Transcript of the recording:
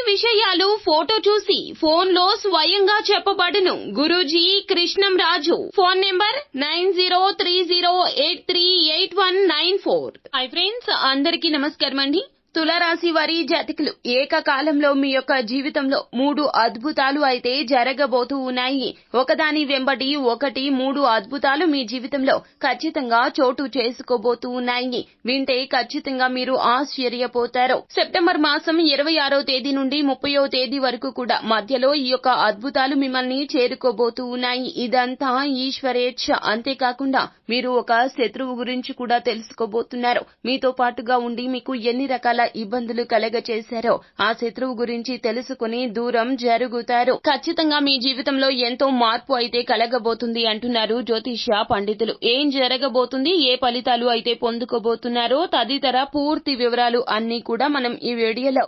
విషయాలు ఫోటో చూసి ఫోన్ లో స్వయంగా చెప్పబడును. Guruji Krishnam Raju. Phone number 9030838194. Hi friends, అందరికీ నమస్కారం అండి. తులారాశి వారి జాతకులు ఏకకాలంలో మీ యొక్క జీవితంలో 3 అద్భుతాలు అయితే జరగబోతూ ఉన్నాయి. ఒకదాని వెంబడి ఒకటి 3 అద్భుతాలు మీ జీవితంలో ఖచ్చితంగా చోటు చేసుకోబోతూ ఉన్నాయి. వింటే ఖచ్చితంగా మీరు ఆశ్చర్యపోతారు. సెప్టెంబర్ మాసం 26వ తేదీ నుండి 30వ తేదీ వరకు కూడా మధ్యలో ఈ యొక్క అద్భుతాలు మిమ్మల్ని చేరుకోబోతూ ఉన్నాయి. ఇదంతా ఈశ్వరేచ్ఛ. అంతేకాకుండా మీరు ఒక శత్రువు గురించి కూడా తెలుసుకోబోతున్నారు. మీతో పాటుగా ఉండి మీకు ఎన్ని రకాల ఇబ్బందులు కలగచేశారో ఆ శత్రువు గురించి తెలుసుకుని దూరం జరుగుతారు. ఖచ్చితంగా మీ జీవితంలో ఎంతో మార్పు అయితే కలగబోతుంది అంటున్నారు జ్యోతిష్య పండితులు. ఏం జరగబోతుంది, ఏ ఫలితాలు అయితే పొందుకోబోతున్నారో తదితర పూర్తి వివరాలు అన్ని కూడా మనం ఈ వీడియోలో